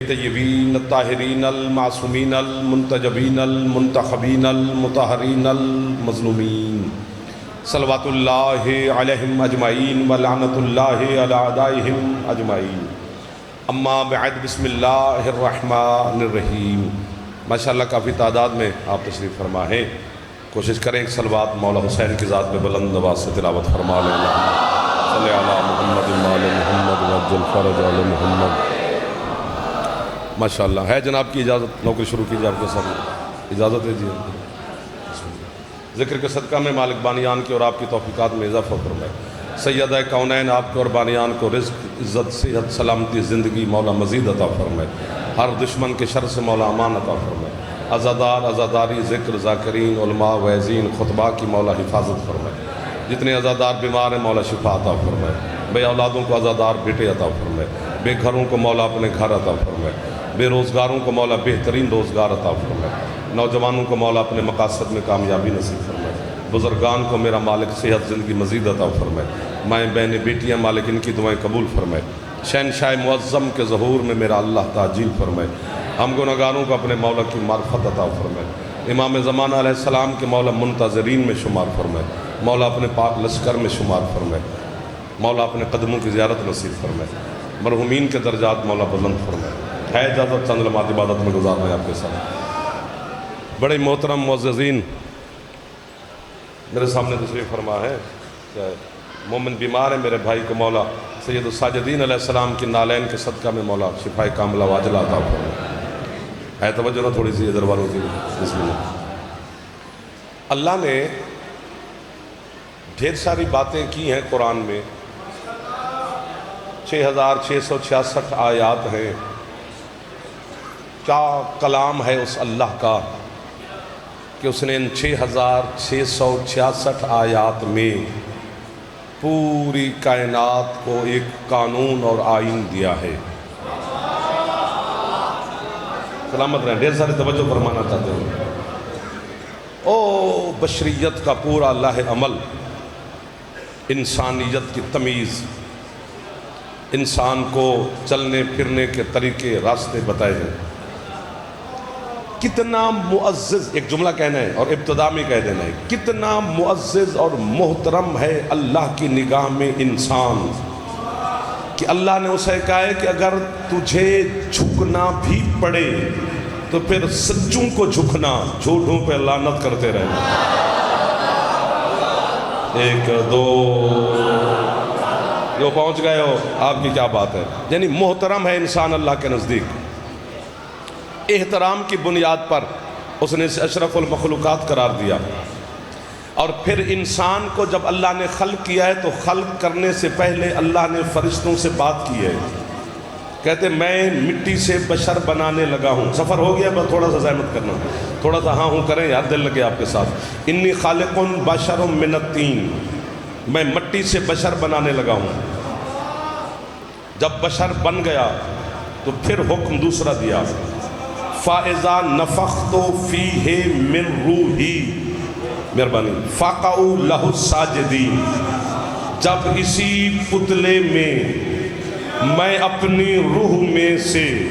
طیبین الطاہرین المعصومین المنتجبین المنتخبین المطہرین المظلومین صلوات اللہ علیہم اجمعین ولعنت اللہ علی اعدائہم اجمعین اما بعد بسم اللہ الرحمن الرحیم۔ ماشاءاللہ کافی تعداد میں آپ تشریف فرما ہیں، کوشش کریں کہ صلوات مولا حسین کی ذات میں بلند آواز سے تلاوت فرما لیں۔ صلی علی محمد وعلی محمد وعجل فرج علی محمد۔ ماشاءاللہ ہے جناب کی اجازت، نوکری شروع کیجیے، آپ کے ساتھ اجازت ہے جی؟ ذکر کے صدقہ میں مالک بانیان کی اور آپ کی توفیقات میں اضافہ فرمائے۔ سیدہ کونین آپ کو اور بانیان کو رزق، عزت، صحت، سلامتی، زندگی مولا مزید عطا فرمائے۔ ہر دشمن کے شر سے مولا امان عطا فرمائے۔ عزادار، عزاداری، ذکر، ذاکرین، علماء، وعظین، خطبہ کی مولا حفاظت فرمائے۔ جتنے عزادار بیمار ہیں مولا شفا عطا فرمائے۔ بے اولادوں کو عزادار بیٹے عطا فرمائے۔ بے گھروں کو مولا اپنے گھر عطا فرمائے۔ بے روزگاروں کو مولا بہترین روزگار عطا فرمائے۔ نوجوانوں کو مولا اپنے مقاصد میں کامیابی نصیب فرمائے۔ بزرگان کو میرا مالک صحت، زندگی مزید عطا فرمائے۔ مائیں بہنیں بیٹیاں مالک ان کی دعائیں قبول فرمائے۔ شہنشاہ معظم کے ظہور میں میرا اللہ تعجیل فرمائے۔ ہم گناہگاروں کو اپنے مولا کی معرفت عطا فرمائے۔ امام زمانہ علیہ السلام کے مولا منتظرین میں شمار فرمائے۔ مولا اپنے پاک لشکر میں شمار فرمائے۔ مولا اپنے قدموں کی زیارت نصیب فرمائے۔ مرحومین کے درجات مولا بلند فرمائے۔ ہے اجازت چند لمحات عبادت میں گزارنا ہے آپ کے ساتھ۔ بڑے محترم معززین میرے سامنے تشریف فرما ہے کہ مومن بیمار ہے، میرے بھائی کو مولا سید الساجدین علیہ السلام کی نالین کے صدقہ میں مولا شفائے کاملہ واجلہ عطا فرمائے۔ ہے توجہ نہ تھوڑی سی ادھر والوں کی؟ بسم اللہ۔ اللہ نے ڈھیر ساری باتیں کی ہیں قرآن میں، 6666 آیات ہیں۔ کیا کلام ہے اس اللہ کا کہ اس نے ان 6666 آیات میں پوری کائنات کو ایک قانون اور آئین دیا ہے۔ سلامت رہیں، ڈھیر سارے توجہ فرمانا چاہتے ہیں۔ او بشریت کا پورا لاہ عمل، انسانیت کی تمیز، انسان کو چلنے پھرنے کے طریقے، راستے بتائے ہیں۔ کتنا معزز، ایک جملہ کہنا ہے اور ابتدا میں کہہ دینا ہے، کتنا معزز اور محترم ہے اللہ کی نگاہ میں انسان کہ اللہ نے اسے کہا ہے کہ اگر تجھے جھکنا بھی پڑے تو پھر سچوں کو جھکنا، جھوٹوں پہ لعنت کرتے رہنا۔ ایک دو جو پہنچ گئے ہو، آپ کی کیا بات ہے؟ یعنی محترم ہے انسان اللہ کے نزدیک۔ احترام کی بنیاد پر اس نے اسے اشرف المخلوقات قرار دیا۔ اور پھر انسان کو جب اللہ نے خلق کیا ہے تو خلق کرنے سے پہلے اللہ نے فرشتوں سے بات کی ہے۔ کہتے میں مٹی سے بشر بنانے لگا ہوں۔ سفر ہو گیا، بس تھوڑا سا زحمت کرنا، تھوڑا سا ہاں ہوں کریں یار، دل لگے آپ کے ساتھ۔ انی خالق بشر من الطین، میں مٹی سے بشر بنانے لگا ہوں۔ جب بشر بن گیا تو پھر حکم دوسرا دیا، فَإِذَا نَفَخْتُ فِيهِ مِن رُوحِي، مہربانی، فَقَعُوا لَهُ السَّاجِدِينَ، جب اسی پتلے میں میں اپنی روح میں سے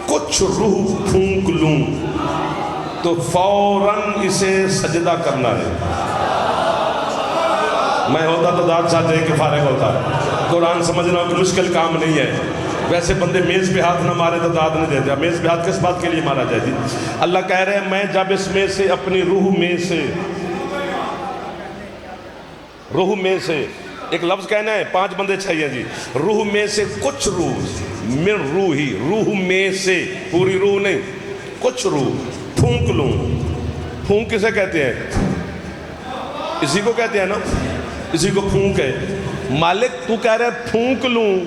کچھ روح پھونک لوں تو فوراً اسے سجدہ کرنا ہے۔ میں ہوتا تو داد چاہتے ہیں کہ فارغ ہوتا ہے۔ قرآن سمجھنا کہ مشکل کام نہیں ہے۔ ویسے بندے میز پہ ہاتھ نہ مارے تو داد نہیں دیتے۔ میز پہ ہاتھ کس بات کے لیے مارا جائے جی؟ اللہ کہہ رہے ہیں میں جب اس میں سے اپنی روح میں سے ایک لفظ کہنا ہے، 5 بندے چاہیے جی، روح میں سے کچھ روح، من روحی، روح میں سے، پوری روح نہیں، کچھ روح پھونک لوں۔ پھونک کسے کہتے ہیں؟ اسی کو کہتے ہیں نا، اسی کو پھونک ہے۔ مالک تو کہہ رہے پھونک لوں،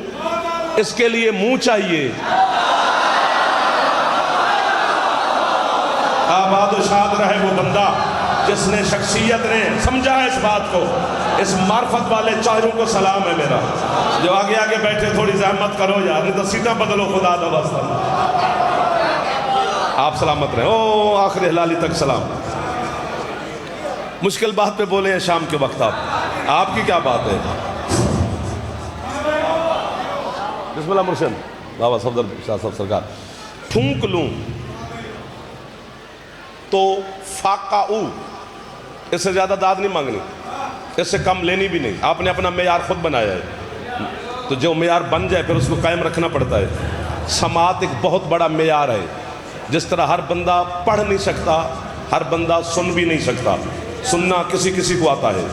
اس کے لیے منہ چاہیے۔ آباد و شاد رہے وہ بندہ جس نے شخصیت نے سمجھا ہے اس بات کو۔ اس معرفت والے چہروں کو سلام ہے میرا۔ جو آگے آگے بیٹھے تھوڑی زحمت کرو یار، نہیں تو سیٹاں بدلو خدا دا واسطہ۔ آپ سلامت رہیں، او آخر حلالی تک سلام۔ مشکل بات پہ بولے ہیں شام کے وقت آپ کی کیا بات ہے؟ بسم اللہ مرشد۔ بابا صفدر شاہ صاحب سرکار، پھونک لوں تو فاقعو، اس سے زیادہ داد نہیں مانگنی، اس سے کم لینی بھی نہیں. آپ نے اپنا معیار خود بنایا ہے، تو جو معیار بن جائے پھر اس کو قائم رکھنا پڑتا ہے. سماعت ایک بہت بڑا معیار ہے. جس طرح ہر بندہ پڑھ نہیں سکتا، ہر بندہ سن بھی نہیں سکتا. سننا کسی کسی کو آتا ہے،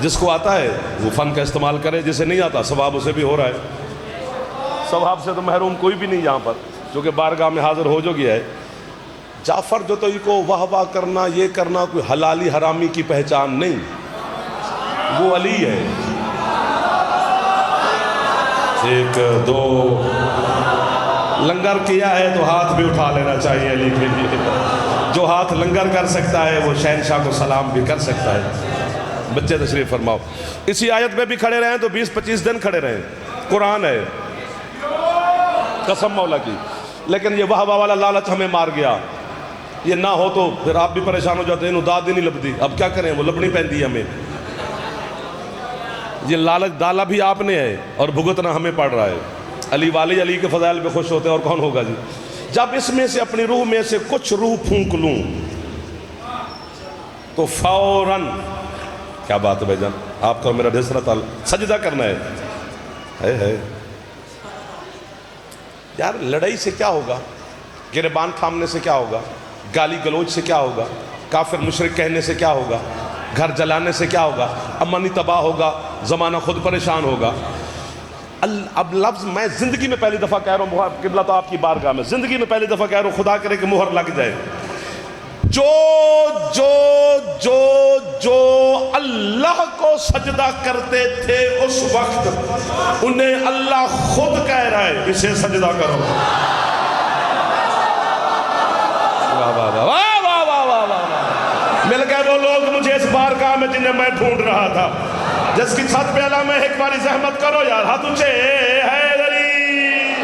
جس کو آتا ہے وہ فن کا استعمال کرے، جسے نہیں آتا ثواب اسے بھی ہو رہا ہے. ثواب سے تو محروم کوئی بھی نہیں یہاں پر، جو کہ بارگاہ میں حاضر ہو جو گیا ہے. جعفر جو تو کو واہ واہ کرنا، یہ کرنا کوئی حلالی حرامی کی پہچان نہیں، وہ علی ہے. ایک دو لنگر کیا ہے تو ہاتھ بھی اٹھا لینا چاہیے علی کے لیے. جو ہاتھ لنگر کر سکتا ہے وہ شہنشاہ کو سلام بھی کر سکتا ہے. بچے تشریف فرماؤ. اسی آیت میں بھی کھڑے رہیں تو 20-25 دن کھڑے رہیں. قرآن ہے، قسم مولا کی. لیکن یہ واہ واہ والا لالچ ہمیں مار گیا. یہ نہ ہو تو پھر آپ بھی پریشان ہو جاتے ہیں، انہوں داد ہی نہیں لبدی. اب کیا کریں، وہ لبنی پہنتی ہے ہمیں. یہ لالچ ڈالا بھی آپ نے ہے اور بھگتنا ہمیں پڑ رہا ہے. علی والی علی کے فضائل پہ خوش ہوتے ہیں، اور کون ہوگا جی. جب اس میں سے اپنی روح میں سے کچھ روح پھونک لوں تو فوراً، کیا بات ہے بھائی جان، آپ کا میرا ڈھسرا تال سجدہ کرنا ہے. یار لڑائی سے کیا ہوگا، گریبان تھامنے سے کیا ہوگا، گالی گلوچ سے کیا ہوگا، کافر مشرک کہنے سے کیا ہوگا، گھر جلانے سے کیا ہوگا، امن تباہ ہوگا، زمانہ خود پریشان ہوگا. اب لفظ میں زندگی میں پہلی دفعہ کہہ رہا ہوں، قبلہ تو آپ کی بارگاہ میں زندگی میں پہلی دفعہ کہہ رہا ہوں، خدا کرے کہ مہر لگ جائے. جو جو جو جو اللہ کو سجدہ کرتے تھے اس وقت، انہیں اللہ خود کہہ رہا ہے اسے سجدہ کرو. مل گئے وہ لوگ مجھے اس بارگاہ میں جنہیں میں ڈھونڈ رہا تھا، جس کی چھت پہ اللہ میں ایک باری زحمت کرو یار، ہاتھ اونچے. حیدری،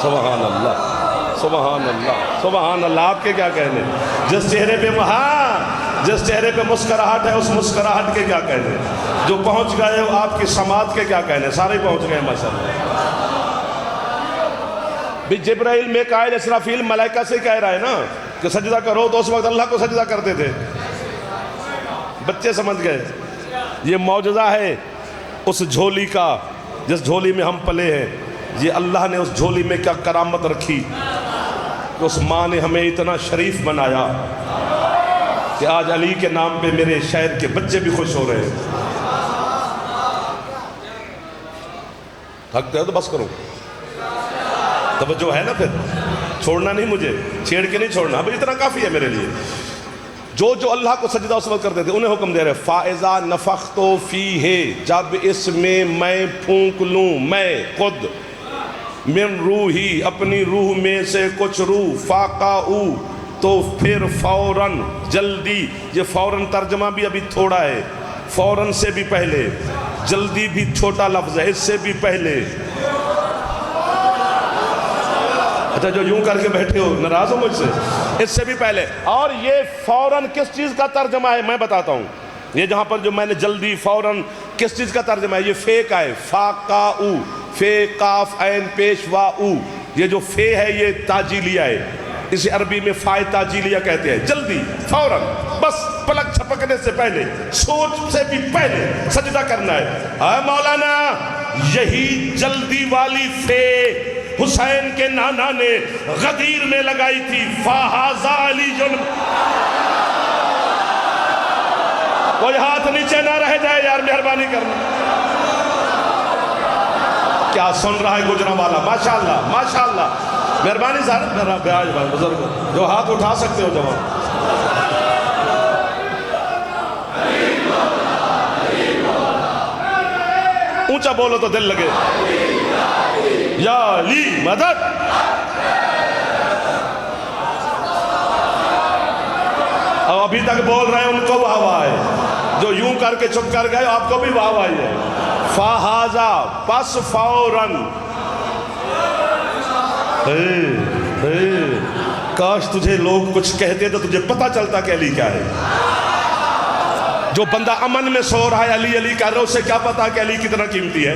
سبحان اللہ سبحان اللہ سبحان اللہ. آپ کے کیا کہنے، جس چہرے پہ جس چہرے پہ مسکراہٹ ہے اس مسکراہٹ کے کیا کہنے، جو پہنچ گئے ہو آپ کی سماعت کے کیا کہنے، سارے پہنچ گئے ماشاءاللہ. بھی جبرائیل میکائیل اسرافیل ملائکہ سے کہہ رہا ہے نا کہ سجدہ کرو، تو اس وقت اللہ کو سجدہ کرتے تھے. بچے سمجھ گئے. یہ معجزہ ہے اس جھولی کا جس جھولی میں ہم پلے ہیں. یہ اللہ نے اس جھولی میں کیا کرامت رکھی کہ اس ماں نے ہمیں اتنا شریف بنایا کہ آج علی کے نام پہ میرے شہر کے بچے بھی خوش ہو رہے ہیں. تھک گئے تو بس کرو، توجہ ہے نا، پھر چھوڑنا نہیں، مجھے چھیڑ کے نہیں چھوڑنا. اب اتنا کافی ہے میرے لیے. جو جو اللہ کو سجدہ اس وقت کرتے تھے انہیں حکم دے رہے فَإِذَا نَفَخْتُ فِيهِ، جب اس میں پھونک لوں، میں خود، من روحی، اپنی روح میں سے کچھ روح، فَاقَعُ، تو پھر فوراً، جلدی. یہ فوراً ترجمہ بھی ابھی تھوڑا ہے، فوراً سے بھی پہلے، جلدی بھی چھوٹا لفظ ہے، اس سے بھی پہلے. اچھا جو یوں کر کے بیٹھے ہو ناراض ہو مجھ سے، اس سے بھی پہلے. اور یہ فوراً کس چیز کا ترجمہ ہے میں بتاتا ہوں. یہ جہاں پر جو میں نے جلدی فوراً کس چیز کا ترجمہ ہے، یہ فے کا ہے. فاقاؤ، فے کاف عین پیش وا او. یہ جو فے ہے یہ تاجیلیہ ہے، اسے عربی میں فائے تاجیلیہ کہتے ہیں. جلدی، فوراً، بس پلک چھپکنے سے پہلے، سوچ سے بھی پہلے سجدہ کرنا ہے. اے مولانا، یہی جلدی والی فے حسین کے نانا نے غدیر میں لگائی تھی. فَهَذَا عَلِيٌّ. کوئی ہاتھ نیچے نہ رہ جائے یار، مہربانی کرنا. کیا سن رہا ہے گجرا والا، ماشاءاللہ ماشاءاللہ. مہربانی صاحب، میرا بیاج بھائی بزرگ جو ہاتھ اٹھا سکتے ہو جوان. اونچا بولو تو دل لگے. یا علی مدد. اب ابھی تک بول رہے ہیں ان کو واہ واہ ہے، جو یوں کر کے چپ کر گئے آپ کو بھی واہ واہ ہے. فہذا، پس فوراً. کاش تجھے لوگ کچھ کہتے تو تجھے پتہ چلتا کہ علی کیا ہے. جو بندہ امن میں سو رہا ہے علی علی کر رہا ہے، اسے کیا پتا کہ علی کتنا قیمتی ہے.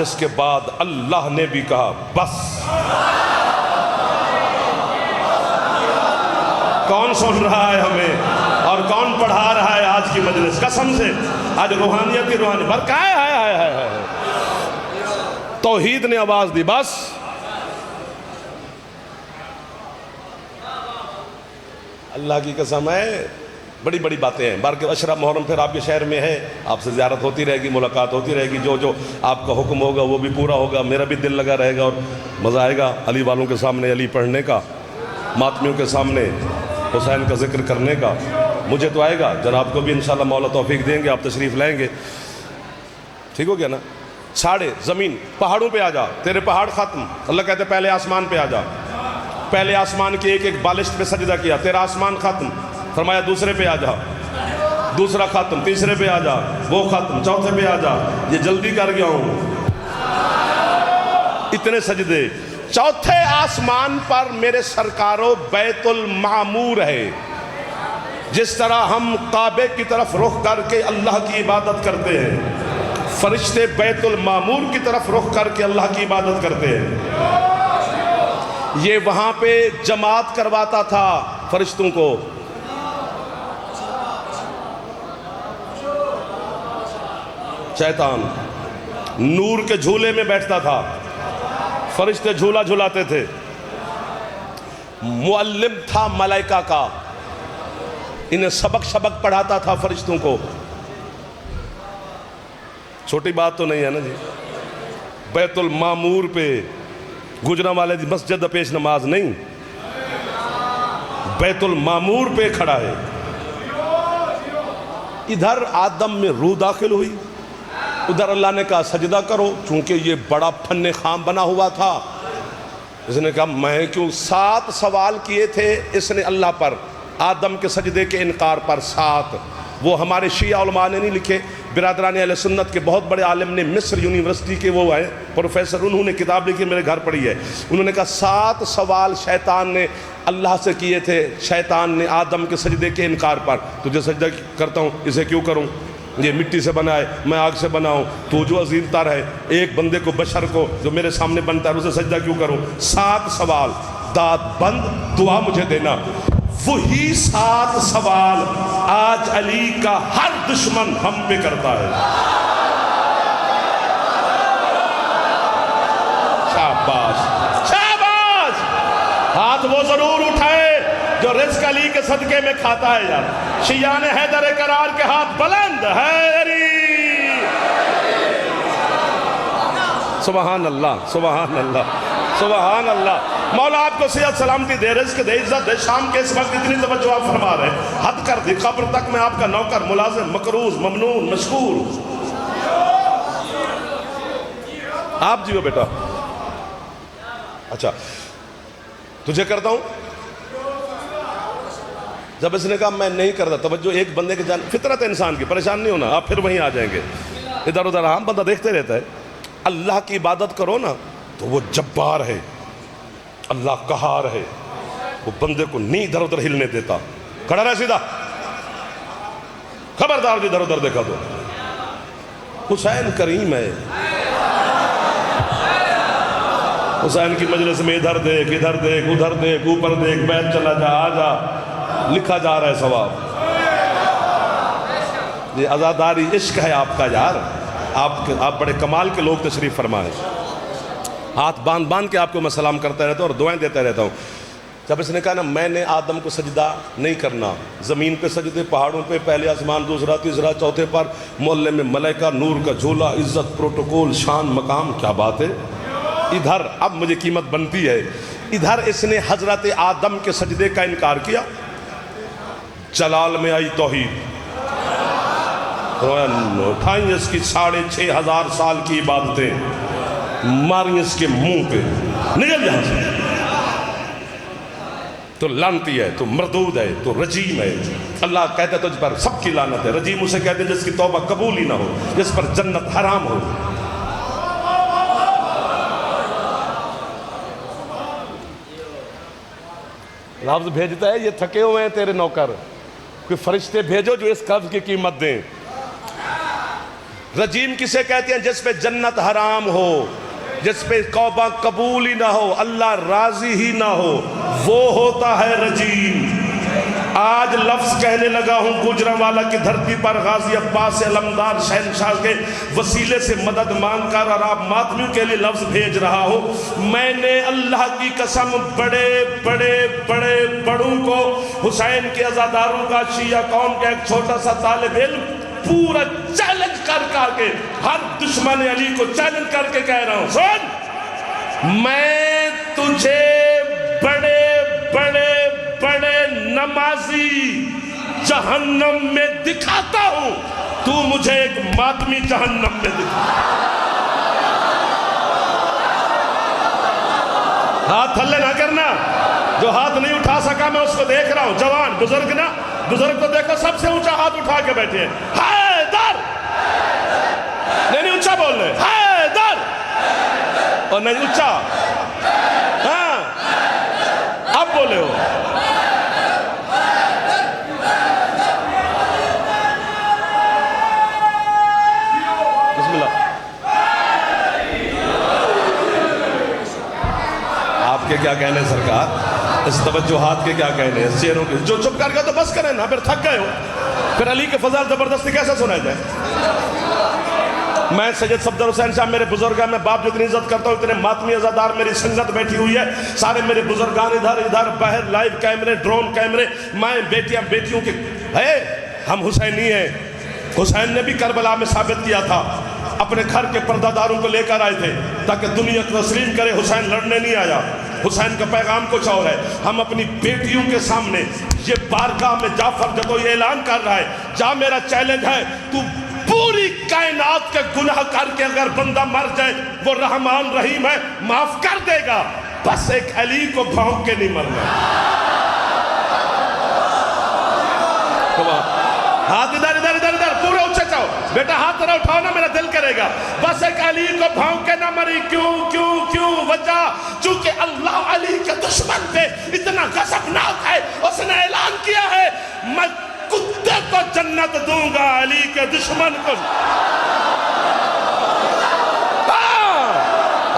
جس کے بعد اللہ نے بھی کہا بس۔ کون سن رہا ہے ہمیں اور کون پڑھا رہا ہے آج کی مجلس؟ قسم سے آج روحانیت ہی روحانی برکہ ہے۔ توحید نے آواز دی بس۔ اللہ کی قسم ہے، بڑی بڑی باتیں ہیں۔ بارک عشرہ محرم پھر آپ کے شہر میں ہے، آپ سے زیارت ہوتی رہے گی، ملاقات ہوتی رہے گی، جو آپ کا حکم ہوگا وہ بھی پورا ہوگا، میرا بھی دل لگا رہے گا اور مزہ آئے گا علی والوں کے سامنے علی پڑھنے کا، ماتمیوں کے سامنے حسین کا ذکر کرنے کا۔ مجھے تو آئے گا، جناب کو بھی انشاءاللہ مولا توفیق دیں گے، آپ تشریف لائیں گے، ٹھیک ہو گیا نا؟ چھاڑے زمین، پہاڑوں پہ آ جا، تیرے پہاڑ ختم۔ اللہ کہتے پہلے آسمان پہ آ جا، پہلے آسمان کے ایک بالشت پہ سجدہ کیا، تیرا آسمان ختم، فرمایا دوسرے پہ آ جا، دوسرا ختم، تیسرے پہ آ جا، وہ ختم، چوتھے پہ آ جا، یہ جلدی کر گیا ہوں، اتنے سجدے۔ چوتھے آسمان پر میرے سرکارو بیت المعمور ہے۔ جس طرح ہم کعبے کی طرف رخ کر کے اللہ کی عبادت کرتے ہیں، فرشتے بیت المعمور کی طرف رخ کر کے اللہ کی عبادت کرتے ہیں۔ یہ وہاں پہ جماعت کرواتا تھا فرشتوں کو۔ شیطان نور کے جھولے میں بیٹھتا تھا، فرشتے جھولا جھولاتے تھے۔ معلم تھا ملائکہ کا، انہیں سبق پڑھاتا تھا فرشتوں کو۔ چھوٹی بات تو نہیں ہے نا جی؟ بیت المعمور پہ گجرا والے دی مسجد پیش نماز نہیں، بیت المعمور پہ کھڑا ہے۔ ادھر آدم میں روح داخل ہوئی، ادھر اللہ نے کہا سجدہ کرو، چونکہ یہ بڑا فن خام بنا ہوا تھا۔ اس نے کہا میں کیوں؟ 7 سوال کیے تھے اس نے اللہ پر، آدم کے سجدے کے انکار پر 7۔ وہ ہمارے شیعہ علماء نے نہیں لکھے، برادران اہل سنت کے بہت بڑے عالم نے، مصر یونیورسٹی کے وہ ہیں پروفیسر، انہوں نے کتاب لکھی، میرے گھر پڑھی ہے۔ انہوں نے کہا 7 سوال شیطان نے اللہ سے کیے تھے، شیطان نے آدم کے سجدے کے انکار پر۔ تجھے سجدہ کرتا ہوں، اسے کیوں کروں؟ یہ مٹی سے بنا ہے، میں آگ سے بنا ہوں، تو جو عظیم تر ہے، ایک بندے کو بشر کو جو میرے سامنے بنتا ہے اسے سجدہ کیوں کروں؟ 7 سوال، داد بند، دعا مجھے دینا۔ وہی 7 سوال آج علی کا ہر دشمن ہم پہ کرتا ہے۔ شاباش شاباش، ہاتھ وہ ضرور اٹھائے جو رزق علی کے صدقے میں کھاتا ہے یار۔ شیعان حیدر کرار کے ہاتھ بلند ہے۔ سبحان اللہ سبحان اللہ سبحان اللہ۔ مولا آپ کو صحت سلامتی دے، رزق دے، عزت دے۔ شام کے اس وقت اتنی توجہ آپ فرما رہے ہیں، حد کر دی، قبر تک میں آپ کا نوکر، ملازم، مقروض، ممنون، مشکور۔ آپ جیو بیٹا، اچھا تجھے کرتا ہوں۔ جب اس نے کہا میں نہیں کرتا، توجہ ایک بندے کے جان، فطرت انسان کی، پریشان نہیں ہونا، آپ پھر وہیں آ جائیں گے۔ ادھر ادھر عام بندہ دیکھتے رہتا ہے۔ اللہ کی عبادت کرو نا تو وہ جبار ہے، اللہ قہار ہے، وہ بندے کو نہیں ادھر ادھر ہلنے دیتا۔ کھڑا رہے سیدھا، خبردار جو ادھر ادھر دیکھا تو۔ حسین کریم ہے، حسین کی مجلس میں ادھر دیکھ ادھر دیکھ ادھر دیکھ اوپر دیکھ، بیت چلا جا، آ جا، لکھا جا رہا ہے ثواب۔ یہ عزاداری عشق ہے آپ کا یار، آپ بڑے کمال کے لوگ تشریف فرمائیں۔ ہاتھ باندھ باندھ کے آپ کو میں سلام کرتا رہتا ہوں اور دعائیں دیتا رہتا ہوں۔ جب اس نے کہا نا میں نے آدم کو سجدہ نہیں کرنا، زمین پہ سجدے، پہاڑوں پہ، پہلے آسمان، دوسرا تیسرا چوتھے پر، محلے میں ملائکہ، نور کا جھولا، عزت، پروٹوکول، شان، مقام، کیا بات ہے۔ ادھر اب مجھے قیمت بنتی ہے، ادھر اس نے حضرت آدم کے سجدے کا انکار کیا۔ جلال میں آئی توحید، اٹھائیں اس کی 6500 سال کی عبادتیں، ماریں اس کے منہ پہ، نکل جہاں سے، تو لعنتی ہے، تو مردود ہے، تو رجیم ہے۔ اللہ کہتا ہے تجھ پر سب کی لعنت ہے۔ رجیم اسے کہتے ہیں جس کی توبہ قبول ہی نہ ہو، جس پر جنت حرام ہو۔ لفظ بھیجتا ہے یہ تھکے ہوئے ہیں تیرے نوکر، کوئی فرشتے بھیجو جو اس قبض کی قیمت دیں۔ رجیم کسے کہتے ہیں؟ جس پہ جنت حرام ہو، جس پہ توبہ قبول ہی نہ ہو، اللہ راضی ہی نہ ہو، وہ ہوتا ہے رجیم۔ آج لفظ کہنے لگا ہوں گوجرانوالا کی دھرتی پر غازی عباس علمدار شہنشاہ کے وسیلے سے مدد مانگ کر، اور آپ ماتمیوں کے لیے لفظ بھیج رہا ہوں۔ میں نے اللہ کی قسم بڑے بڑے بڑے بڑوں کو، حسین کے عزاداروں کا، شیعہ قوم کا ایک چھوٹا سا طالب علم، پورا چیلنج کر کے، ہر دشمن علی کو چیلنج کر کے کہہ رہا ہوں، سن، میں تجھے بڑے بڑے بڑے نمازی جہنم میں دکھاتا ہوں، تو مجھے ایک ماتمی جہنم میں دکھا۔ ہاتھ تھلے نہ کرنا، جو ہاتھ نہیں اٹھا سکا میں اس کو دیکھ رہا ہوں، جوان بزرگ نا، بزرگ کو دیکھو سب سے اونچا ہاتھ اٹھا کے بیٹھے ہیں، حیدر، نہیں اونچا بول رہے، حیدر، اور نہیں اونچا، ہاں اب بولے ہو، بسم اللہ۔ آپ کے کیا کہنے سرکار، اس توجہات کے کیا کہنے، اس چہروں کے، جو چپ کر گیا تو بس کریں نا، پھر تھک گئے ہو، پھر علی کے فضل زبردستی کیسے سنائے جائے؟ میں سید صفدر حسین صاحب میرے بزرگاں، میں باپ جو اتنی عزت کرتا ہوں، اتنے ماتمی عزادار میری سنگت بیٹھی ہوئی ہے، سارے میرے بزرگان ادھر باہر، لائیو کیمرے، ڈرون کیمرے، مائیں بیٹیاں بیٹیوں کے، ہم حسینی ہیں۔ حسین نے بھی کربلا میں ثابت کیا تھا، اپنے گھر کے پردہ داروں کو لے کر آئے تھے تاکہ دنیا تسلیم کرے حسین لڑنے نہیں آیا، حسین کا پیغام کچھ اور ہے۔ ہم اپنی بیٹیوں کے سامنے یہ بارگاہ میں جعفر جب یہ اعلان کر رہا ہے، جا میرا چیلنج ہے، تو پوری کائنات کے گناہ کر کے اگر بندہ مر جائے وہ رحمان رحیم ہے، معاف کر دے گا، بس ایک علی کو بھونک کے نہیں مرنا۔ ہاتھ ادھر ادھر ادھر ادھر پورے اونچے چاہو بیٹا، ہاتھ طرح اٹھاؤ نا، میرا دل کرے گا، بس ایک علی کو بھونک کے نہ مری۔ کیوں کیوں کیوں؟ وجہ چونکہ اللہ علی کے دشمن پہ اتنا غضبناک ہے، اس نے اعلان کیا ہے میں کتے کو جنت دوں گا، علی کے دشمن کو۔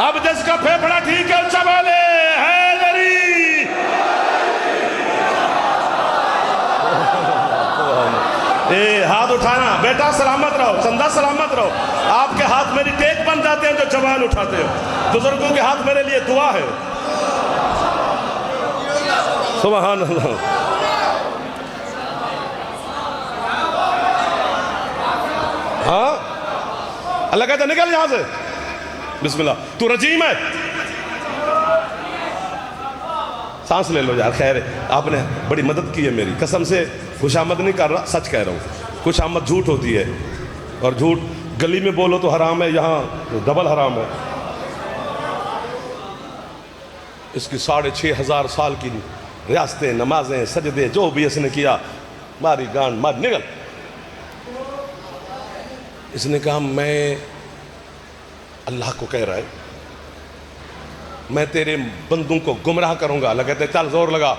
اب جس کا پھیپڑا ٹھیک ہے اونچا بولے، حیدری۔ ہاتھ اٹھانا بیٹا، سلامت رہو، چندہ سلامت رہو۔ آپ کے ہاتھ میری ٹیک بن جاتے ہیں جو جوان اٹھاتے ہیں، بزرگوں کے ہاتھ میرے لیے دعا ہے۔ سبحان اللہ۔ ہاں اللہ کہتا ہے نکل یہاں سے، بسم اللہ، تو رجیم ہے، سانس لے لو یار، خیر ہے، آپ نے بڑی مدد کی ہے میری، قسم سے خوش آمد نہیں کر رہا، سچ کہہ رہا ہوں، خوش آمد جھوٹ ہوتی ہے، اور جھوٹ گلی میں بولو تو حرام ہے، یہاں ڈبل حرام ہے۔ اس کی 6,500 سال کی ریاستیں، نمازیں، سجدے، جو بھی اس نے کیا، ماری گانڈ مار نگل۔ اس نے کہا میں اللہ کو کہہ رہا ہے میں تیرے بندوں کو گمراہ کروں گا۔ اللہ کہتے چل زور لگا۔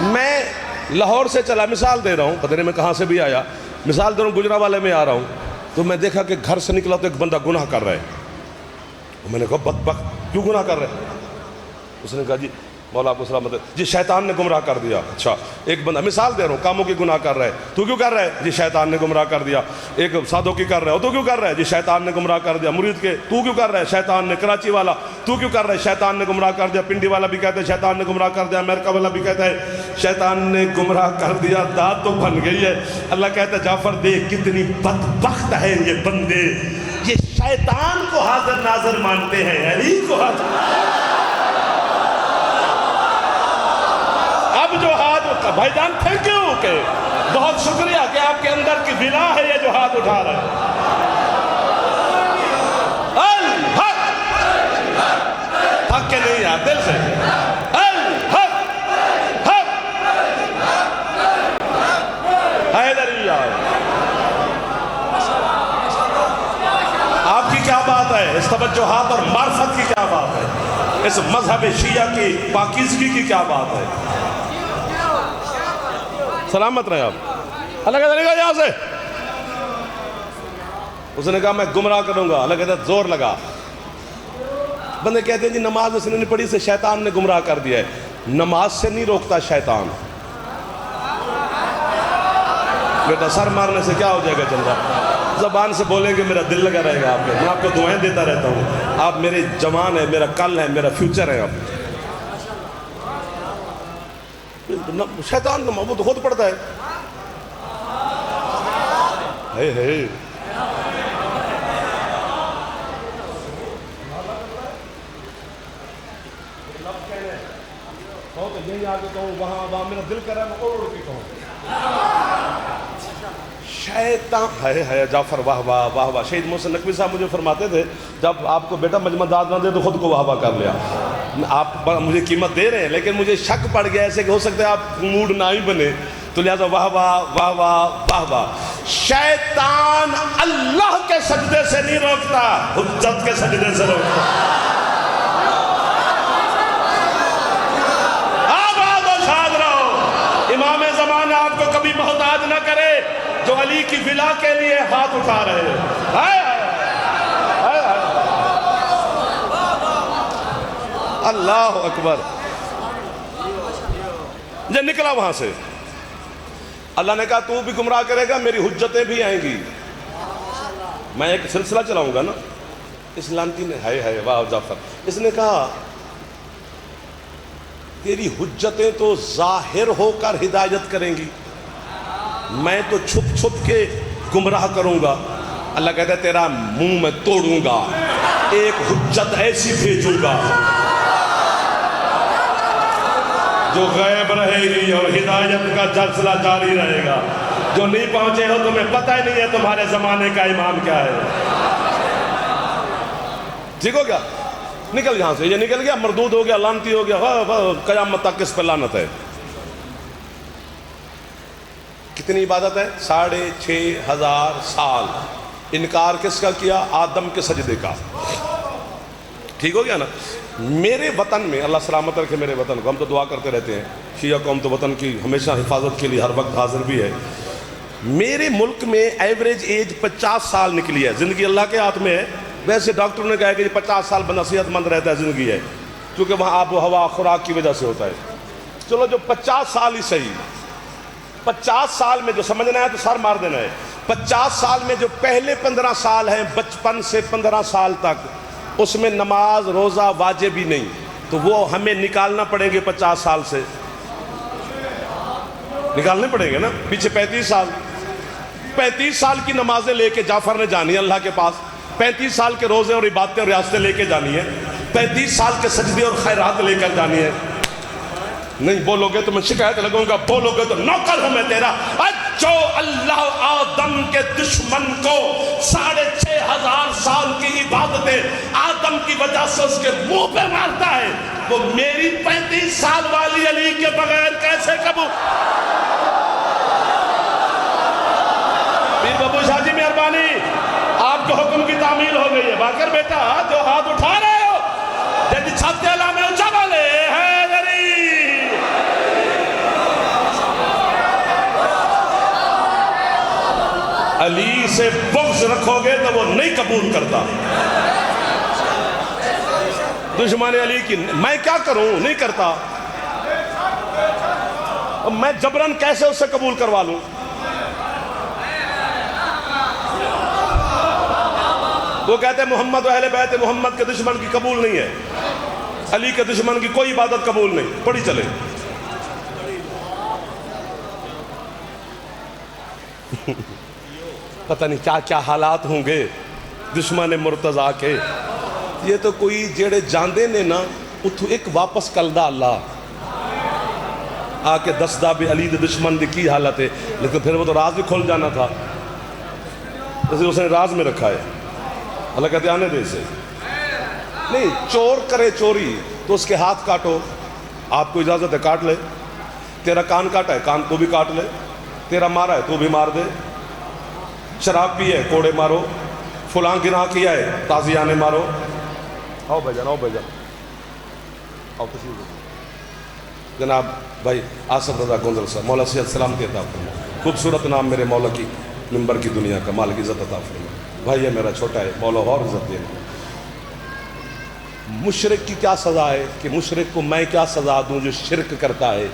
میں لاہور سے چلا، مثال دے رہا ہوں، پتہ نہیں میں کہاں سے بھی آیا، مثال دے رہا ہوں، گجرانوالے میں آ رہا ہوں، تو میں دیکھا کہ گھر سے نکلا تو ایک بندہ گناہ کر رہا ہے۔ میں نے کہا بدبخت کیوں گناہ کر رہے ہیں؟ اس نے کہا جی مولا آپ کو سلامت ہے، جی شیطان نے گمراہ کر دیا۔ اچھا، ایک بندہ، مثال دے رہا ہوں، کاموں کی گناہ کر رہا ہے، تو کیوں کر رہا ہے؟ جی شیطان نے گمراہ کر دیا۔ ایک سادوں کی کر رہا ہے، تو کیوں کر رہا ہے؟ جی شیطان نے گمراہ کر دیا۔ مرید کے، تو کیوں کر رہا ہے؟ شیطان نے۔ کراچی والا، تو کیوں کر رہا ہے؟ شیطان نے گمراہ کر دیا۔ پنڈی والا بھی کہتا ہے شیطان نے گمراہ کر دیا۔ امریکہ والا بھی کہتا ہے شیطان نے گمراہ کر دیا۔ داد تو بن گئی ہے۔ اللہ کہتا ہے جعفر دیکھ کتنی بدبخت ہیں یہ بندے، یہ شیطان کو حاضر ناظر مانتے ہیں، علی کو حاضر۔ اب جو ہاتھ بھائی جان تھینک یو، کہ بہت شکریہ کہ آپ کے اندر کی ولا ہے یہ جو ہاتھ اٹھا رہا ہے۔ الحق، تھک کے نہیں یار، دل سے الحق حق حیدری یار۔ آپ کی کیا بات ہے، اس توجہات اور معرفت کی کیا بات ہے، اس مذہب شیعہ کی پاکیزگی کی کیا بات ہے؟ سلامت رہے آپ. اللہ کہتا نکل یہاں سے. اس نے کہا میں گمراہ کروں گا. اللہ کہتا زور لگا. بندے کہتے ہیں جی نماز اس نے نہیں پڑھی سے شیطان نے گمراہ کر دیا ہے. نماز سے نہیں روکتا شیطان. بیٹا سر مارنے سے کیا ہو جائے گا چندہ؟ زبان سے بولیں گے میرا دل لگا رہے گا آپ کے. میں آپ کو دعائیں دیتا رہتا ہوں. آپ میری جوان ہے, میرا کل ہے, میرا فیوچر ہے. آپ شیطان وہ تو خود پڑتا ہے. یہیں آگے کہوں, وہاں میرا دل کر رہا ہے میں اور کے کہوں. شیطان ہے جعفر واہ واہ واہ واہ. شہید محسن نقوی صاحب مجھے فرماتے تھے جب آپ کو بیٹا مجمع داد نہ دے تو خود کو واہ واہ کر لیا. آپ مجھے قیمت دے رہے ہیں لیکن مجھے شک پڑ گیا ایسے کہ ہو سکتا ہے آپ موڈ نہ ہی بنے, تو لہذا واہ واہ واہ واہ واہ واہ. شیطان اللہ کے سجدے سے نہیں روکتا, حجت کے سجدے سے روکتا. آباد و شاد رہو. امام زمانہ آپ کو کبھی محتاج نہ کرے جو علی کی ولا کے لیے ہاتھ اٹھا رہے ہیں. اللہ اکبر. جب نکلا وہاں سے اللہ نے کہا تو بھی گمراہ کرے گا, میری حجتیں بھی آئیں گی. میں ایک سلسلہ چلاؤں گا نا. اس لانتی نے ہے واہ جعفر, اس نے کہا تیری حجتیں تو ظاہر ہو کر ہدایت کریں گی, میں تو چھپ چھپ کے گمراہ کروں گا. اللہ کہتا ہے تیرا منہ میں توڑوں گا, ایک حجت ایسی بھیجوں گا جو غیب رہے گی اور ہدایت کا سلسلہ جاری رہے گا. جو نہیں پہنچے ہو تمہیں پتہ ہی نہیں ہے تمہارے زمانے کا امام کیا ہے. ٹھیک ہو گیا, نکل یہاں سے. یہ نکل گیا, مردود ہو گیا, لعنتی ہو گیا, قیامت تک اس پہ لعنت ہے. کتنی عبادت ہے؟ 6,500 سال. انکار کس کا کیا؟ آدم کے سجدے کا. ٹھیک ہو گیا نا. میرے وطن میں اللہ سلامت رکھے میرے وطن کو. ہم تو دعا کرتے رہتے ہیں, شیعہ قوم تو وطن کی ہمیشہ حفاظت کے لیے ہر وقت حاضر بھی ہے. میرے ملک میں ایوریج ایج 50 سال نکلی ہے. زندگی اللہ کے ہاتھ میں ہے. ویسے ڈاکٹروں نے کہا ہے کہ 50 سال بندہ صحت مند رہتا ہے, زندگی ہے, کیونکہ وہاں آب و ہوا خوراک کی وجہ سے ہوتا ہے. چلو جو 50 سال ہی صحیح. 50 سال میں جو سمجھنا ہے تو سر مار دینا ہے. 50 سال میں جو پہلے 15 سال ہیں, بچپن سے 15 سال تک, اس میں نماز روزہ واجب ہی نہیں, تو وہ ہمیں نکالنا پڑیں گے 50 سال سے. نکالنے پڑیں گے نا. پیچھے 35 سال 35 سال کی نمازیں لے کے جعفر نے جانی ہے اللہ کے پاس. 35 سال کے روزے اور عبادتیں اور ریاستیں لے کے جانی ہے. 35 سال کے سجدے اور خیرات لے کر جانی ہے. نہیں بولو گے تو میں شکایت لگوں گا, بولو گے تو نوکر ہوں میں تیرا. جو اللہ آدم کے دشمن کو 6,500 سال کی عبادتیں آدم کی وجہ سے اس کے منہ پہ مارتا ہے, وہ میری 35 سال والی علی کے بغیر کیسے قبول؟ پیر بابو شاہ جی مہربانی, آپ کے حکم کی تعمیل ہو گئی ہے. باقر بیٹا جو ہاتھ اٹھا رہے ہو جدی چھتے اللہ میں اچھا والے علی سے بغض رکھو گے تو وہ نہیں قبول کرتا. دشمن علی کی میں کیا کروں, نہیں کرتا. میں جبرن کیسے اس سے قبول کروا لوں؟ وہ کہتے ہیں محمد و اہل بیت محمد کے دشمن کی قبول نہیں ہے, علی کے دشمن کی کوئی عبادت قبول نہیں. پڑھی چلے. پتہ نہیں کیا کیا حالات ہوں گے دشمن مرتضیٰ کے. یہ تو کوئی جیڑے جاندے نے نا اتھو ایک واپس کلدہ اللہ آ کے دسدہ بھی علی دے دشمن دی کی حالت ہے. لیکن پھر وہ تو راز بھی کھول جانا تھا, اس نے راز میں رکھا ہے. اللہ کہتے آنے دے اسے. نہیں, چور کرے چوری تو اس کے ہاتھ کاٹو, آپ کو اجازت ہے کاٹ لے. تیرا کان کاٹا ہے, کان تو بھی کاٹ لے. تیرا مارا ہے تو بھی مار دے. شراب پی ہے کوڑے مارو. فلاں گناہ کیا ہے تازیانے مارو. آؤ بھائی جان, آؤ بھائی جان, آؤ تشریف. جناب بھائی آصف رضا گونزل صاحب، مولا صحت سلامتی عطا فرمائے، خوبصورت نام میرے مولا کی منبر کی دنیا کا، مالک عزت عطا فرمائے، بھائی یہ میرا چھوٹا ہے، مولا اور عزت دینا۔ مشرک کی کیا سزا ہے کہ مشرک کو میں کیا سزا دوں جو شرک کرتا ہے؟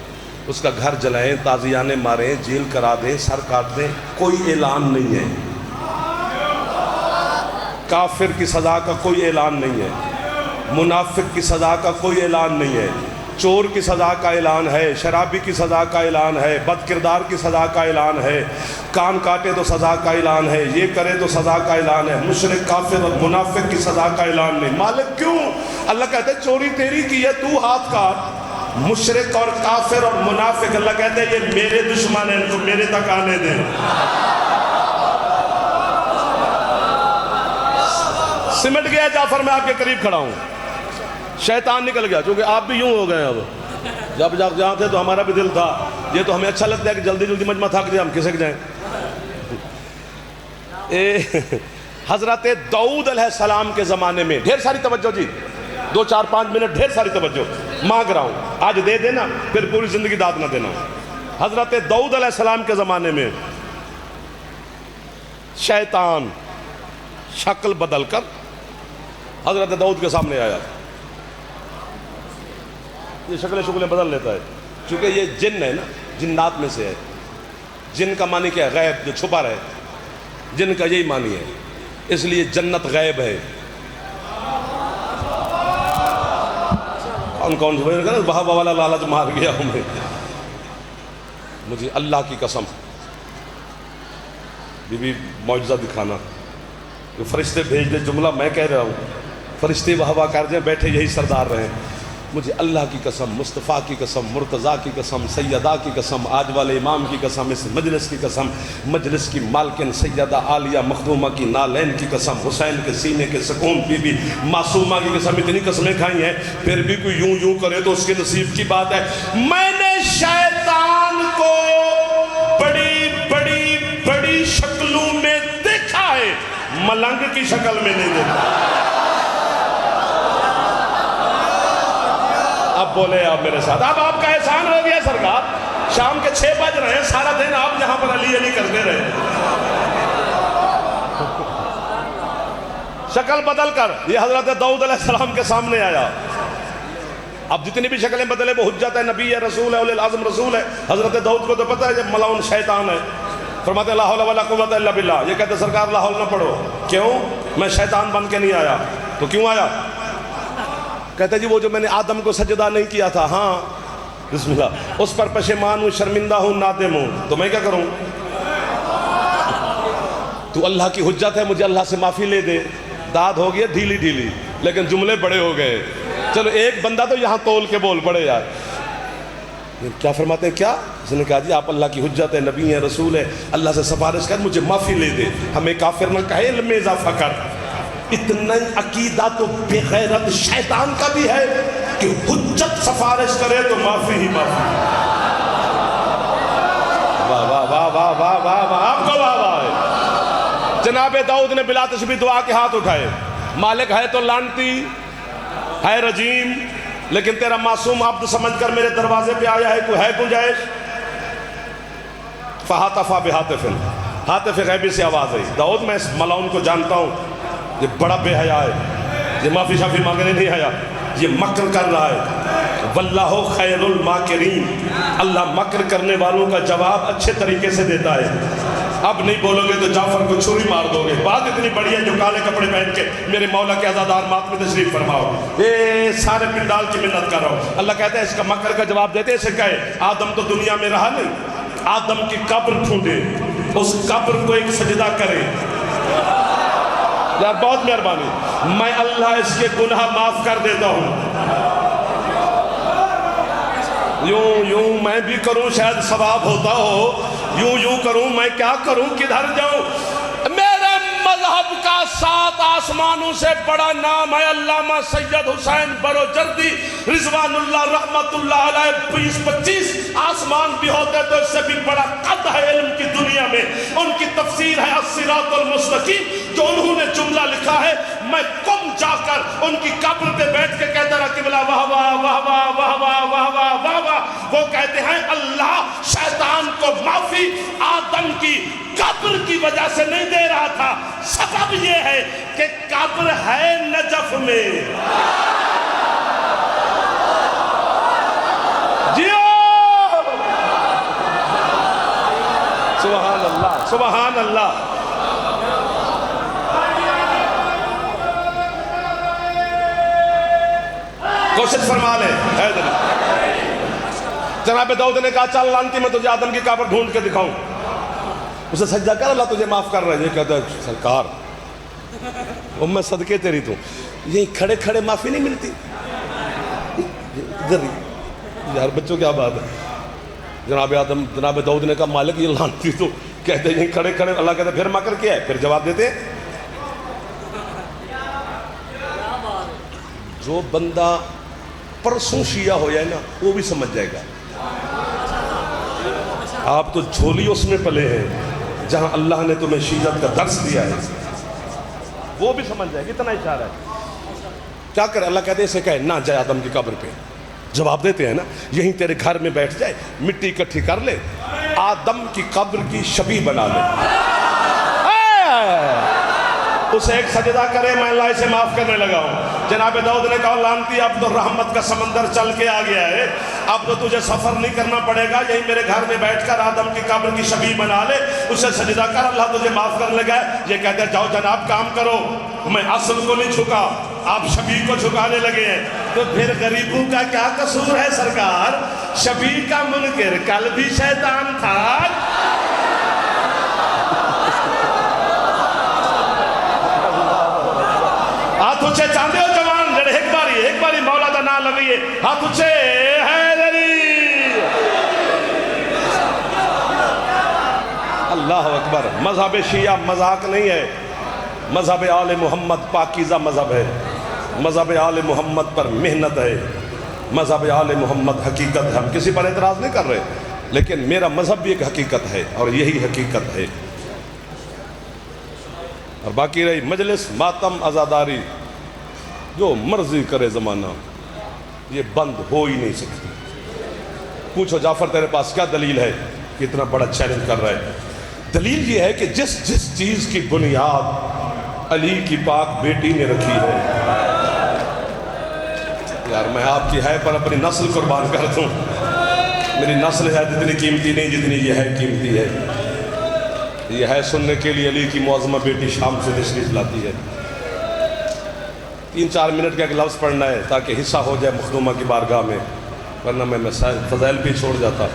اس کا گھر جلائیں، تازیانے ماریں، جیل کرا دیں، سر کاٹ دیں، کوئی اعلان نہیں ہے۔ کافر کی سزا کا کوئی اعلان نہیں ہے، منافق کی سزا کا کوئی اعلان نہیں ہے، چور کی سزا کا اعلان ہے، شرابی کی سزا کا اعلان ہے، بد کردار کی سزا کا اعلان ہے، کان کاٹے تو سزا کا اعلان ہے، یہ کرے تو سزا کا اعلان ہے۔ مشرک کافر اور منافق کی سزا کا اعلان نہیں۔ مالک کیوں؟ اللہ کہتے ہیں چوری تیری کی ہے، تو ہاتھ کاٹ۔ مشرک اور کافر اور منافق اللہ کہتے ہیں یہ میرے دشمن ہیں، ان کو میرے تک آنے دیں۔ سمٹ گیا جعفر، میں آپ کے قریب کھڑا ہوں، شیطان نکل گیا، چونکہ آپ بھی یوں ہو گئے۔ اب جب جہاں تھے تو ہمارا بھی دل تھا، یہ تو ہمیں اچھا لگتا ہے کہ جلدی جلدی مجمع تھک جائے، ہم کھسک جائیں۔ حضرت داؤد علیہ السلام کے زمانے میں، ڈھیر ساری توجہ جی، 2-4-5 منٹ ڈھیر ساری توجہ مانگ رہا ہوں، آج دے دینا پھر پوری زندگی داد نہ دینا۔ حضرت داؤد علیہ السلام کے زمانے میں شیطان شکل بدل کر حضرت داؤد کے سامنے آیا۔ یہ شکلیں بدل لیتا ہے، چونکہ یہ جن ہے نا، جنات میں سے ہے۔ جن کا معنی کیا ہے؟ غیب، جو چھپا رہے، جن کا یہی معنی ہے، اس لیے جنت غیب ہے۔ کون سے بہا والا لالچ مار گیا ہوں میں، مجھے اللہ کی قسم بی بی معجزہ دکھانا، کہ فرشتے بھیج دے، جملہ میں کہہ رہا ہوں، فرشتے واہ کر دیں، بیٹھے یہی سردار رہیں۔ مجھے اللہ کی قسم، مصطفیٰ کی قسم، مرتضیٰ کی قسم، سیدہ کی قسم، آج والے امام کی قسم، اس مجلس کی قسم، مجلس کی مالکن سیدہ عالیہ مخدومہ کی نالین کی قسم، حسین کے سینے کے سکون بی بی معصومہ کی قسم، اتنی قسمیں کھائی ہیں، پھر بھی کوئی یوں یوں کرے تو اس کے نصیب کی بات ہے۔ میں نے شیطان کو بڑی بڑی بڑی شکلوں میں دیکھا ہے، ملنگ کی شکل میں نہیں دیکھا۔ اب بولے آپ میرے ساتھ، اب آپ کا احسان ہو گیا سرکار، شام کے 6 بج رہے ہیں، سارا دن آپ یہاں پر علی علی کرتے رہے۔ شکل بدل کر یہ حضرت داؤد علیہ السلام کے سامنے آیا۔ اب جتنی بھی شکلیں بدلے وہ حجت ہے، نبی ہے، رسول ہے، اولی العزم رسول ہے۔ حضرت داؤد کو تو پتہ ہے جب ملعون شیطان ہے، فرماتے لا حول ولا قوت الا باللہ، یہ کہتے سرکار لا حول نہ پڑھو۔ کیوں؟ میں شیطان بن کے نہیں آیا۔ تو کیوں آیا؟ کہتے جی وہ جو میں نے آدم کو سجدہ نہیں کیا تھا، ہاں بسم اللہ، اس پر پشیمان ہوں، شرمندہ ہوں، نادم ہوں، تو میں کیا کروں؟ تو اللہ کی حجت ہے، مجھے اللہ سے معافی لے دے۔ داد ہو گیا ڈھیلی ڈھیلی، لیکن جملے بڑے ہو گئے۔ چلو ایک بندہ تو یہاں تول کے بول پڑے یار۔ کیا فرماتے ہیں؟ کیا؟ اس نے کہا جی آپ اللہ کی حجت ہے، نبی ہے، رسول ہے، اللہ سے سفارش کر، مجھے معافی لے دے، ہمیں کافر نہ کہے، علم میں اضافہ کر۔ اتنا عقیدہ تو بے غیرت شیطان کا بھی ہے کہ حجت سفارش کرے تو معافی ہی معافی۔ واہ واہ واہ واہ واہ واہ واہ، آپ کو واہ واہ ہے۔ جناب داؤد نے بلا تشبیہ دعا کے ہاتھ اٹھائے، مالک ہے تو لعنتی ہے رجیم، لیکن تیرا معصوم عبد سمجھ کر میرے دروازے پہ آیا ہے، کوئی ہے گنجائش؟ فہاتفا بہاتف، ہاتف غیبی سے آواز ہے، داؤد میں اس ملعون کو جانتا ہوں، یہ بڑا بے حیا ہے، یہ معافی شافی مانگنے نہیں آیا، یہ مکر کر رہا ہے۔ واللہ خیر الماکرین، اللہ مکر کرنے والوں کا جواب اچھے طریقے سے دیتا ہے۔ اب نہیں بولو گے تو جعفر کو چھری مار دو گے۔ بات اتنی بڑی ہے جو کالے کپڑے پہن کے میرے مولا کے عزادار مات میں تشریف فرماؤ، یہ سارے پنڈال کی منت کر رہا ہوں۔ اللہ کہتا ہے اس کا مکر کا جواب دیتے، اسے کہے آدم تو دنیا میں رہا نہیں، آدم کی قبر ڈھونڈے، اس قبر کو ایک سجدہ کرے۔ یار بہت مہربانی، میں اللہ اس کے گناہ معاف کر دیتا ہوں۔ یوں میں بھی کروں شاید ثواب ہوتا ہو، یوں کروں میں کیا کروں، کدھر جاؤں؟ میرے مذہب کا 7 آسمانوں سے بڑا نام ہے علامہ سید حسین بروجردی رضوان اللہ رحمت اللہ علیہ۔ 20-25 آسمان بھی ہوتے تو اس سے بھی بڑا قد ہے علم کی دنیا میں۔ ان کی تفسیر ہے الصراط المستقیم، جو انہوں نے جملہ لکھا ہے، میں کم جا کر ان کی قبر پہ بیٹھ کے کہتا رہا کہ بلا واہ واہ واہ واہ واہ واہ واہ واہ واہ واہ، وہ کہتے ہیں اللہ شیطان کو معافی آدم کی قبر کی وجہ سے نہیں دے رہا تھا، سبب یہ ہے کہ قبر ہے نجف میں۔ سبحان اللہ، سبحان اللہ۔ کوشش فرما لیں جناب داؤد نے کہا چل لانتی میں تجھے آدم کی قبر ڈھونڈ کے دکھاؤں، اسے سجدہ کر اللہ تجھے معاف کر رہا ہے۔ یہ کہتا ہے سرکار وہ میں صدقے تیری تو یہی کھڑے کھڑے معافی نہیں ملتی ادھر یار بچوں کیا بات ہے۔ جناب داؤد نے کہا مالک یہ لانتی تو کہتے ہیں یہی کھڑے کھڑے، اللہ کہتا ہے پھر مکر کیا ہے، پھر جواب دیتے ہیں جو بندہ پرسوں شیعہ ہو جائے نا وہ بھی سمجھ جائے گا۔ آپ تو جھولی اس میں پلے ہیں جہاں اللہ نے تمہیں شیعت کا درس دیا ہے، وہ بھی سمجھ جائے گا، اتنا اشارہ ہے۔ کیا کرے اللہ کہتے ہیں اسے کہے نہ جائے آدم کی قبر پہ، جواب دیتے ہیں نا یہیں تیرے گھر میں بیٹھ جائے، مٹی اکٹھی کر لے، آدم کی قبر کی شبیہ بنا لے، اسے ایک سجدہ کرے، میں اللہ اسے معاف کرنے لگا ہوں۔ جناب داؤد نے کہا لانتی اب تو رحمت کا سمندر چل کے آ گیا ہے، اب تو تجھے سفر نہیں کرنا پڑے گا، یہی میرے گھر میں بیٹھ کر آدم کی قبر کی شبیہ بنا لے، اسے سجدہ کر، اللہ تجھے معاف کرنے لگا ہے۔ یہ کہتے ہیں جاؤ جناب کام کرو، میں اصل کو نہیں جھکا، آپ شبیہ کو جھکانے لگے ہیں۔ تو پھر غریبوں کا کیا قصور ہے سرکار، شبیہ کا منکر کل بھی شیطان تھا۔ ہاتھ اچھے چاندے ہو جوان جڑے ایک باری مولا دا نام لگئیے، ہاتھ اچھے حیدری۔ اللہ اکبر۔ مذہب شیعہ مذاق نہیں ہے، مذہب آل محمد پاکیزہ مذہب ہے، مذہب آل محمد پر محنت ہے، مذہب آل محمد حقیقت ہے۔ ہم کسی پر اعتراض نہیں کر رہے، لیکن میرا مذہب بھی ایک حقیقت ہے اور یہی حقیقت ہے۔ اور باقی رہی مجلس ماتم عزاداری، جو مرضی کرے زمانہ، یہ بند ہو ہی نہیں سکتی۔ پوچھو جعفر تیرے پاس کیا دلیل ہے کہ اتنا بڑا چیلنج کر رہا ہے؟ دلیل یہ ہے کہ جس چیز کی بنیاد علی کی پاک بیٹی نے رکھی ہے، یار میں آپ کی ہے پر اپنی نسل قربان کر دوں، میری نسل ہے جتنی قیمتی نہیں جتنی یہ ہے قیمتی ہے۔ یہ ہے سننے کے لیے علی کی معظمہ بیٹی شام سے تشریف لاتی ہے۔ 3-4 منٹ کا ایک لفظ پڑھنا ہے تاکہ حصہ ہو جائے مخدومہ کی بارگاہ میں، ورنہ میں فضائل بھی چھوڑ جاتا،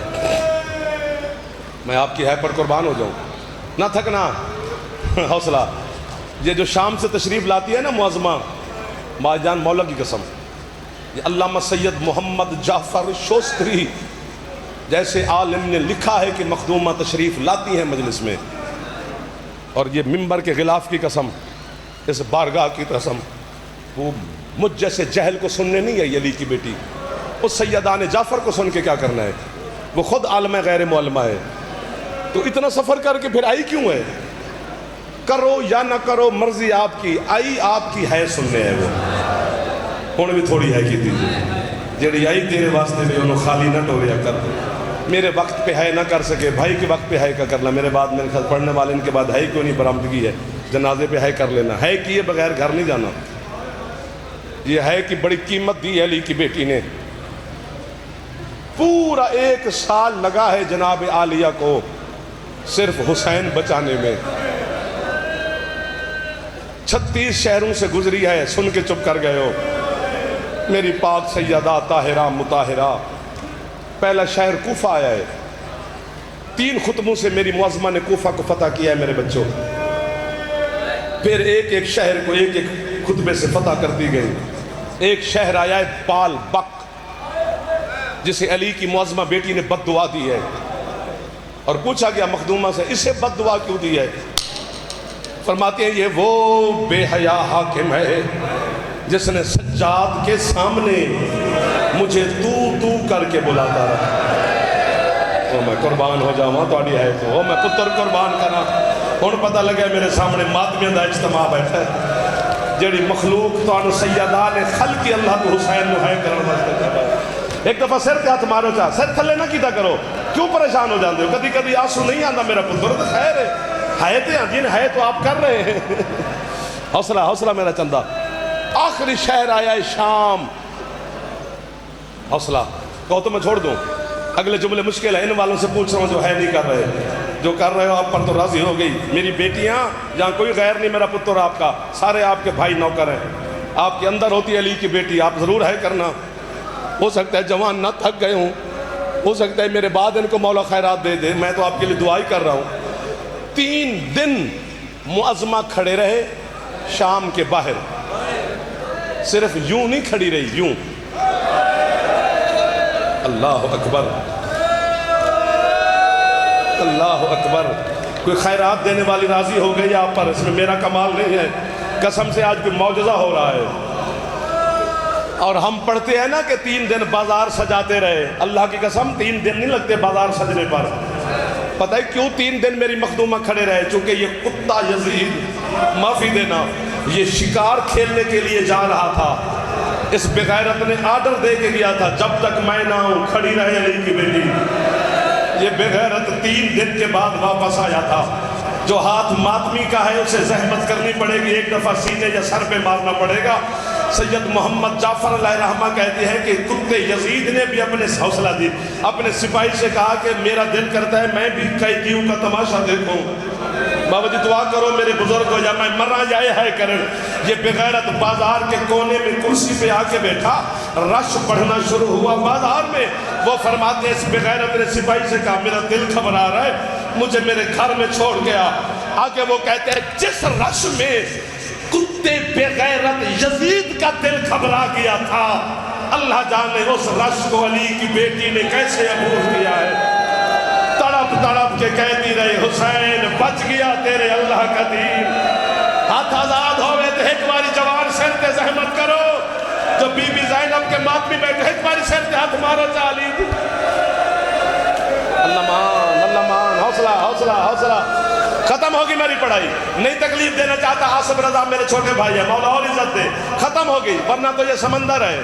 میں آپ کی ہے پر قربان ہو جاؤں۔ نہ تھکنا، حوصلہ۔ یہ جو شام سے تشریف لاتی ہے نا معظمہ، ماں جان مولا کی قسم، یہ علامہ سید محمد جعفر شوستری جیسے عالم نے لکھا ہے کہ مخدومہ تشریف لاتی ہیں مجلس میں، اور یہ منبر کے غلاف کی قسم، اس بارگاہ کی قسم، وہ مجھ جیسے جہل کو سننے نہیں ہے علی کی بیٹی، اس سیدان جعفر کو سن کے کیا کرنا ہے، وہ خود عالم غیر معلمہ ہے، تو اتنا سفر کر کے پھر آئی کیوں ہے؟ کرو یا نہ کرو مرضی آپ کی، آئی آپ کی ہے سننے ہے، وہ ہون بھی تھوڑی ہے کی دیجئے، جیڑی آئی تیرے واسطے بھی انہوں خالی نہ ٹوریا کر دو، میرے وقت پہ ہے نہ کر سکے، بھائی کے وقت پہ ہے کا کرنا، میرے بعد میرے خیال پڑھنے والے ان کے بعد ہے کیوں نہیں برآمدگی ہے، جنازے پہ ہے کر لینا، ہے کیے بغیر گھر نہیں جانا۔ یہ ہے کہ بڑی قیمت دی علی کی بیٹی نے، پورا 1 سال لگا ہے جناب عالیہ کو صرف حسین بچانے میں، 36 شہروں سے گزری ہے، سن کے چپ کر گئے ہو۔ میری پاک سیدہ طاہرہ مطہرہ، پہلا شہر کوفہ آیا ہے، 3 خطبوں سے میری معظمہ نے کوفہ کو فتح کیا ہے میرے بچوں، پھر ایک ایک شہر کو ایک ایک خطبے سے فتح کرتی گئی۔ ایک شہر آیا ہے بال بک، جسے علی کی معظمہ بیٹی نے بد دعا دی ہے، اور پوچھا گیا مخدومہ سے اسے بد دعا کیوں دی ہے؟ فرماتے ہیں یہ وہ بے حیا حاکم ہے جس نے سجاد کے سامنے مجھے تو کر کے بلاتا رہا۔ او میں قربان ہو جاؤں تو آڈی ہے تو میں پتر قربان کرنا، ہون پتہ لگا میرے سامنے ماتمیاں دا اجتماع بیٹھا ہے، جیڑی مخلوق تو انو سیدان خلقی اللہ تو حسین نو ہے کرن واسطے کر رہا ہے۔ ایک دفعہ سر تے ہاتھ مارو چاہ سر تھلے نہ کیتا کرو کیوں پریشان ہو جاندے ہو کدی کدی آنسو نہیں آندا میرا پتر تو خیر ہے تے جن ہے تو آپ کر رہے ہیں حوصلہ حوصلہ میرا چندہ آخری شہر آیا ہے شام حوصلہ کہو تو میں چھوڑ دوں اگلے جملے مشکل ہے ان والوں سے پوچھ رہا ہوں جو ہے نہیں کر رہے جو کر رہے ہو آپ پر تو راضی ہو گئی میری بیٹیاں جہاں کوئی غیر نہیں میرا پتر آپ کا سارے آپ کے بھائی نوکر ہیں آپ کے اندر ہوتی ہے علی کی بیٹی آپ ضرور ہے کرنا ہو سکتا ہے جوان نہ تھک گئے ہوں ہو سکتا ہے میرے بعد ان کو مولا خیرات دے دے میں تو آپ کے لیے دعا ہی کر رہا ہوں 3 دن معظمہ کھڑے رہے شام کے باہر صرف یوں نہیں کھڑی رہی یوں اللہ اکبر اللہ اکبر کوئی خیرات دینے والی راضی ہو گئی آپ پر اس میں میرا کمال نہیں ہے قسم سے آج کوئی معجزہ ہو رہا ہے اور ہم پڑھتے ہیں نا کہ 3 دن بازار سجاتے رہے اللہ کی قسم 3 دن نہیں لگتے بازار سجنے پر پتہ ہے کیوں 3 دن میری مخدومہ کھڑے رہے چونکہ یہ کتا یزید معافی دینا یہ شکار کھیلنے کے لیے جا رہا تھا اس بغیرت نے آرڈر دے کے گیا تھا جب تک میں نہ ہوں کھڑی رہے علی کی بیٹی یہ بغیرت 3 دن کے بعد واپس آیا تھا جو ہاتھ ماتمی کا ہے اسے زحمت کرنی پڑے گی ایک دفعہ سینے یا سر پہ مارنا پڑے گا سید محمد جعفر علیہ رحمہ کہتے ہیں کہ کتے یزید نے بھی اپنے حوصلہ دی اپنے سپاہی سے کہا کہ میرا دل کرتا ہے میں بھی قیدیوں کا تماشا دیکھوں بابا جی دعا کرو میرے بزرگ ہو یا میں مرا جائے ہے کرن یہ بغیرت بازار کے کونے میں کرسی پہ آ کے بیٹھا رش بڑھنا شروع ہوا بازار میں وہ فرماتے ہیں اس بغیرت نے سپاہی سے کہا میرا دل گھبرا رہا ہے مجھے میرے گھر میں چھوڑ گیا آگے وہ کہتے ہیں جس رش میں کتے بغیرت یزید کا دل گھبرا گیا تھا اللہ جانے اس رش کو علی کی بیٹی نے کیسے عبور کیا ہے تڑپ تڑپ کے کہتی رہی حسین بچ گیا تیرے اللہ کا دین ہاتھ آزاد ہوئے تو ایک باری جوان سر تے زحمت کرو جو بی بی زینب کے ماتمی بیٹھے ایک باری سر تے ہاتھ مارو چالی اللہ مان حوصلہ حوصلہ حوصلہ ختم ہوگی میری پڑھائی نہیں تکلیف دینا چاہتا آصف رضا میرے چھوٹے بھائی ہیں مولا اور عزت دے ختم ہوگی ورنہ تو یہ سمندر ہے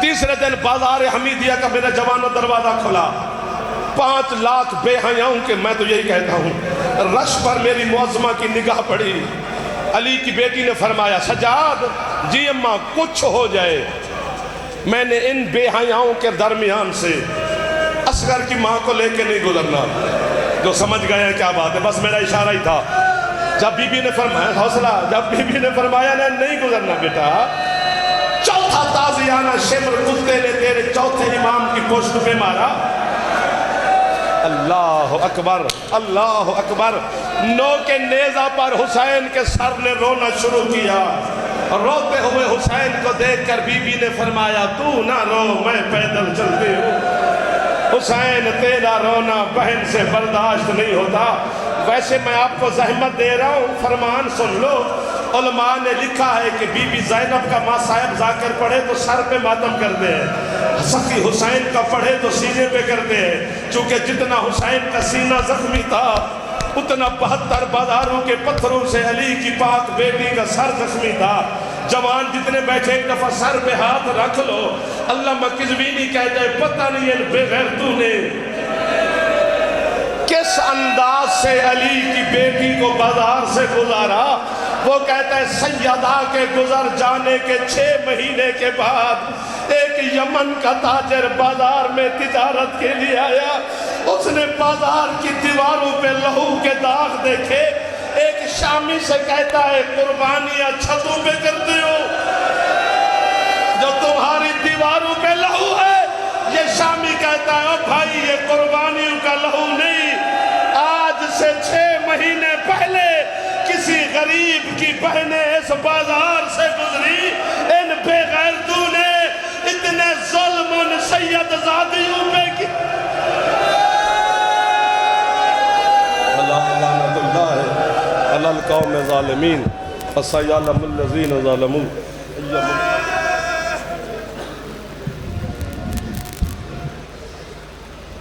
تیسرے دن بازار حمیدیہ کا میرا جوانوں دروازہ کھلا 5 لاکھ بے حیاؤں کے میں تو یہی کہتا ہوں رش پر میری معظمہ کی نگاہ پڑی علی کی بیٹی نے فرمایا سجاد جی اماں کچھ ہو جائے میں نے ان بے حیاؤں کے درمیان سے اصغر کی ماں کو لے کے نہیں گزرنا جو سمجھ گئے ہیں کیا بات ہے بس میرا اشارہ ہی تھا جب بی بی نے فرمایا حوصلہ جب بی بی نے فرمایا نہیں گزرنا بیٹا چوتھا تازیانہ شمر کتے نے تیرے چوتھے امام کی پشت پہ مارا اللہ اکبر اللہ اکبر نو کے نیزہ پر حسین کے سر نے رونا شروع کیا روتے ہوئے حسین کو دیکھ کر بی بی نے فرمایا تو نہ رو میں پیدل چلتی ہوں حسین تیرا رونا بہن سے برداشت نہیں ہوتا ویسے میں آپ کو زحمت دے رہا ہوں فرمان سن لو علماء نے لکھا ہے کہ بی بی زینب کا ماں صاحب ذاکر پڑھے تو سر پہ ماتم کرتے ہیں سخی حسین کا پڑھے تو سینے پہ کرتے ہیں چونکہ جتنا حسین کا سینہ زخمی تھا اتنا 72 بازاروں کے پتھروں سے علی کی پاک بیٹی کا سر زخمی تھا جوان جتنے بیٹھے ایک دفعہ سر پہ ہاتھ رکھ لو علامہ قزوینی کہتا ہے پتہ نہیں ان بے غیرتوں نے کس انداز سے علی کی بیٹی کو بازار سے گزارا وہ کہتا ہے سیدہ کے گزر جانے کے 6 مہینے کے بعد ایک یمن کا تاجر بازار میں تجارت کے لیے آیا اس نے بازار کی دیواروں پہ لہو کے داغ دیکھے ایک شامی سے کہتا ہے قربانیاں چھتوں پہ کرتے ہو جو تمہاری دیواروں پہ لہو ہے یہ شامی کہتا ہے بھائی یہ قربانیوں کا لہو نہیں آج سے 6 مہینے پہلے کسی غریب کی بہنیں اس بازار سے گزری ان بے غیرتوں نے اتنے ظلم ان سید زادیوں پہ کی لعنت اللہ علی القوم ظالمین فسیعلم الذین ظلموا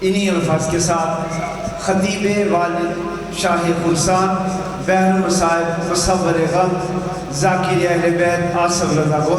انہی الفاظ کے ساتھ خطیب والد شاہ خرسان بحر المصائب مصور غم ذاکر اہل بیت آصف رضا